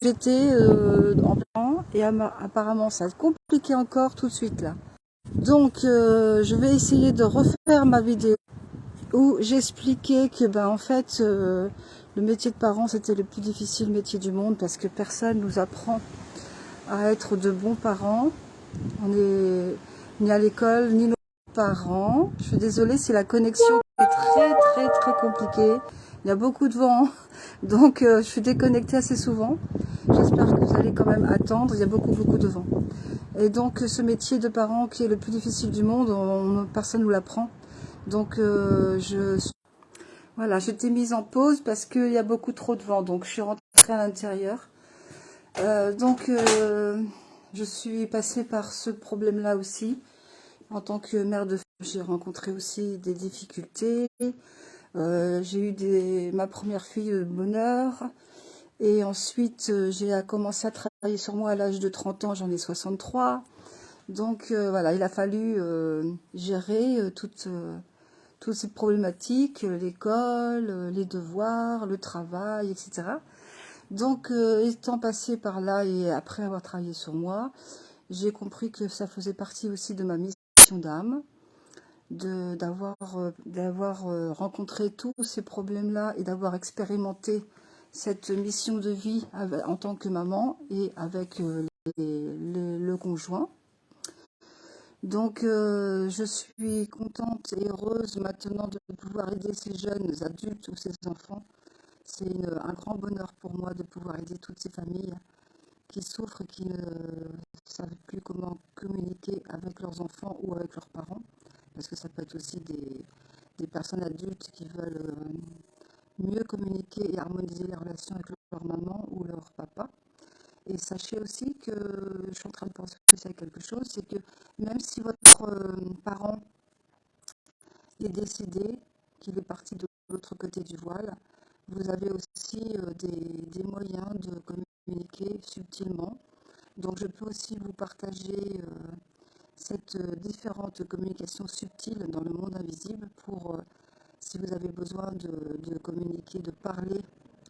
j'étais en plan et apparemment ça a compliqué encore tout de suite là. Donc je vais essayer de refaire ma vidéo où j'expliquais que ben en fait le métier de parent c'était le plus difficile métier du monde parce que personne nous apprend à être de bons parents. On est ni à l'école ni nos parents. Je suis désolée si la connexion est très compliquée. Il y a beaucoup de vent, donc je suis déconnectée assez souvent. J'espère que vous allez quand même attendre. Il y a beaucoup de vent. Et donc ce métier de parent qui est le plus difficile du monde, personne ne nous l'apprend. Donc voilà, j'étais mise en pause parce qu'il y a beaucoup trop de vent. Donc je suis rentrée à l'intérieur. Je suis passée par ce problème-là aussi. En tant que mère de famille, j'ai rencontré aussi des difficultés. J'ai eu ma première fille de bonheur. Et ensuite, j'ai commencé à travailler sur moi à l'âge de 30 ans, j'en ai 63. Donc voilà, il a fallu gérer toutes ces problématiques, l'école, les devoirs, le travail, etc. Donc étant passé par là et après avoir travaillé sur moi, j'ai compris que ça faisait partie aussi de ma mission d'âme, d'avoir rencontré tous ces problèmes-là et d'avoir expérimenté cette mission de vie en tant que maman et avec le conjoint. Donc je suis contente et heureuse maintenant de pouvoir aider ces jeunes adultes ou ces enfants. C'est un grand bonheur pour moi de pouvoir aider toutes ces familles qui souffrent, qui ne savent plus comment communiquer avec leurs enfants ou avec leurs parents. Parce que ça peut être aussi des personnes adultes qui veulent mieux communiquer et harmoniser les relations avec leur maman ou leur papa. Et sachez aussi que je suis en train de penser aussi à quelque chose, c'est que même si votre parent est décédé, qu'il est parti de l'autre côté du voile, vous avez aussi des moyens de communiquer subtilement. Donc je peux aussi vous partager cette différente communication subtile dans le monde invisible pour, si vous avez besoin de communiquer, de parler,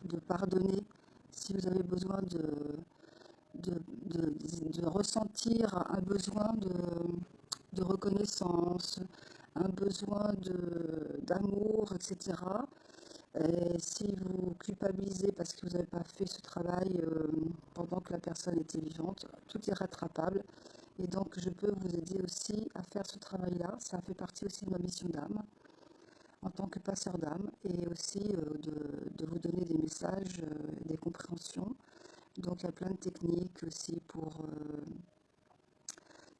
de pardonner, si vous avez besoin de ressentir un besoin de reconnaissance, un besoin d'amour, etc. Et si vous culpabilisez parce que vous n'avez pas fait ce travail pendant que la personne était vivante, tout est rattrapable. Et donc je peux vous aider aussi à faire ce travail-là. Ça fait partie aussi de ma mission d'âme, en tant que passeur d'âme, et aussi de vous donner des messages, des compréhensions. Donc il y a plein de techniques aussi pour,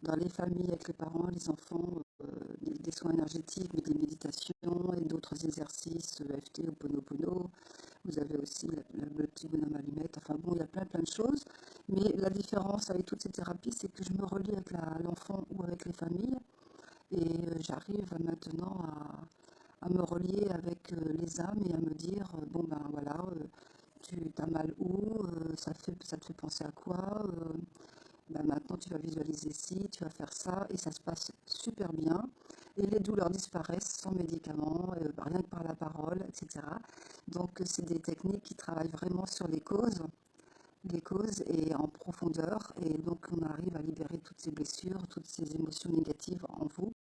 dans les familles avec les parents, les enfants, des soins énergétiques, mais des méditations et d'autres exercices, EFT, Ho'oponopono. Vous avez aussi le petit bonhomme allumette. Enfin bon, il y a plein de choses. Mais la différence avec toutes ces thérapies, c'est que je me relie avec l'enfant ou avec les familles. Et j'arrive maintenant à me relier avec les âmes et à me dire, bon ben voilà, tu as mal où, ça te fait penser à quoi, ben maintenant tu vas visualiser ci, tu vas faire ça, et ça se passe super bien. Et les douleurs disparaissent sans médicaments, rien que par la parole, etc. Donc c'est des techniques qui travaillent vraiment sur les causes et en profondeur. Et donc on arrive à libérer toutes ces blessures, toutes ces émotions négatives en vous.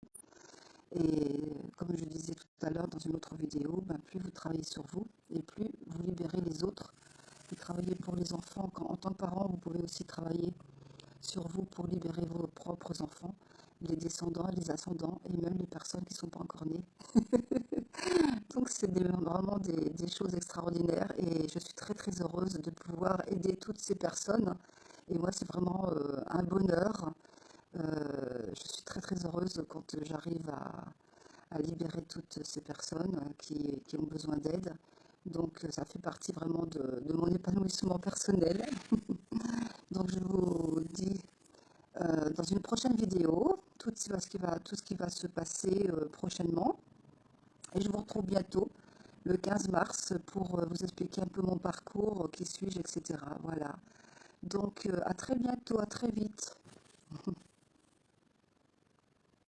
Et comme je disais tout à l'heure dans une autre vidéo, ben plus vous travaillez sur vous et plus vous libérez les autres. Vous travaillez pour les enfants. En tant que parent, vous pouvez aussi travailler sur vous pour libérer vos propres enfants, les descendants, les ascendants et même les personnes qui ne sont pas encore nées. Donc c'est vraiment des choses extraordinaires et je suis très heureuse de pouvoir aider toutes ces personnes. Et moi c'est vraiment un bonheur. Je suis très heureuse quand j'arrive à libérer toutes ces personnes qui ont besoin d'aide. Donc ça fait partie vraiment de mon épanouissement personnel. Donc je vous dis dans une prochaine vidéo tout ce qui va se passer prochainement. Et je vous retrouve bientôt le 15 mars pour vous expliquer un peu mon parcours, qui suis-je, etc. Voilà. Donc à très bientôt, à très vite.